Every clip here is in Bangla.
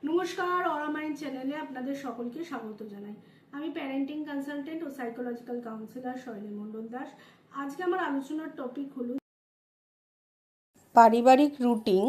নমস্কার, অরা মাইন্ড চ্যানেলে আপনাদের সকলকে স্বাগত জানাই। আমি প্যারেন্টিং কনসালটেন্ট ও সাইকোলজিক্যাল কাউন্সিলর শৈলী মণ্ডল দাস। আজকে আমার আলোচনার টপিক হলো পারিবারিক রুটিন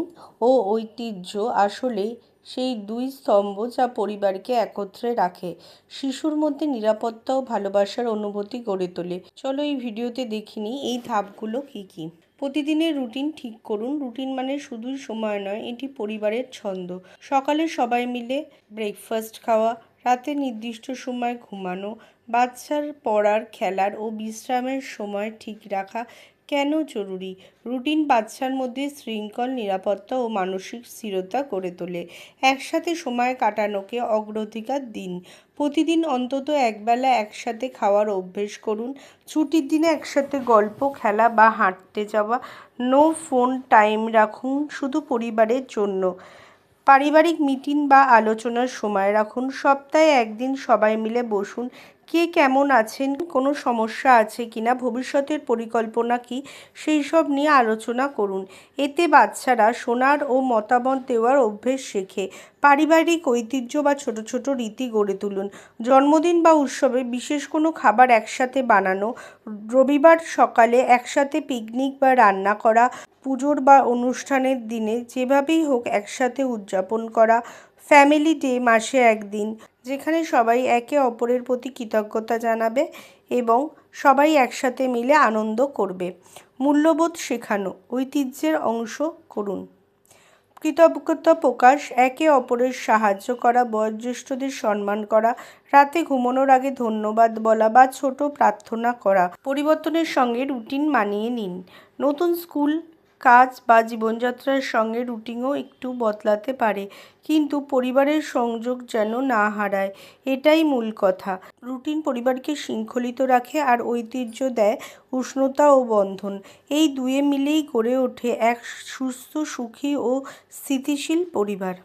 ও ঐতিহ্য আসলে সেই দুই স্তম্ভ যা পরিবারকে একত্রে রাখে, শিশুর মধ্যে নিরাপত্তা ও ভালোবাসার অনুভূতি গড়ে তোলে। চলো এই ভিডিওতে দেখিনি এই ধাপগুলো কি কি। প্রতিদিনের রুটিন ঠিক করুন। রুটিন মানে শুধুই সময় নয়, এটি পরিবারের ছন্দ। সকালে সবাই মিলে ব্রেকফাস্ট খাওয়া, রাতে নির্দিষ্ট সময় ঘুমানো, বাচ্চার পড়ার, খেলার ও বিশ্রামের সময় ঠিক রাখা কেন জরুরি? রুটিন বাচ্চার মধ্যে শৃঙ্খল, নিরাপত্তা ও মানসিক স্থিরতা গড়ে তোলে। একসাথে সময় কাটানোকে অগ্রাধিকার দিন। প্রতিদিন অন্তত একবেলা একসাথে খাওয়ার অভ্যেস করুন। ছুটির দিনে একসাথে গল্প, খেলা বা হাঁটতে যাওয়া। নো ফোন টাইম রাখুন শুধু পরিবারের জন্য। পারিবারিক মিটিং বা আলোচনার সময় রাখুন। সপ্তাহে একদিন সবাই মিলে বসুন। কে কেমন আছেন, কোনো সমস্যা আছে কিনা, ভবিষ্যতের পরিকল্পনা কী, সেই সব নিয়ে আলোচনা করুন। এতে বাচ্চারা শোনার ও মতামত দেওয়ার অভ্যেস শেখে। পারিবারিক ঐতিহ্য বা ছোট ছোট রীতি গড়ে তুলুন। জন্মদিন বা উৎসবে বিশেষ কোনো খাবার একসাথে বানানো, রবিবার সকালে একসাথে পিকনিক বা রান্না করা, পুজোর বা অনুষ্ঠানের দিনে যেভাবেই হোক একসাথে উদযাপন করা। ফ্যামিলি ডে মাসে একদিন, যেখানে সবাই একে অপরের প্রতি কৃতজ্ঞতা জানাবে এবং সবাই একসাথে মিলে আনন্দ করবে। মূল্যবোধ শেখানো, ঐতিহ্যের অংশ করুন। কৃতজ্ঞতা প্রকাশ, একে অপরের সাহায্য করা, বয়োজ্যেষ্ঠদের সম্মান করা, রাতে ঘুমানোর আগে ধন্যবাদ বলা বা ছোট প্রার্থনা করা। পরিবর্তনের সঙ্গে রুটিন মানিয়ে নিন। নতুন স্কুল, কাজ বা জীবনযাত্রার সঙ্গে রুটিনও একটু বদলাতে পারে, কিন্তু পরিবারের সংযোগ যেন না হারায়, এটাই মূল কথা। রুটিন পরিবারকে শৃঙ্খলিত রাখে আর ঐতিহ্য দেয় উষ্ণতা ও বন্ধন। এই দুয়ে মিলেই গড়ে ওঠে এক সুস্থ, সুখী ও স্থিতিশীল পরিবার।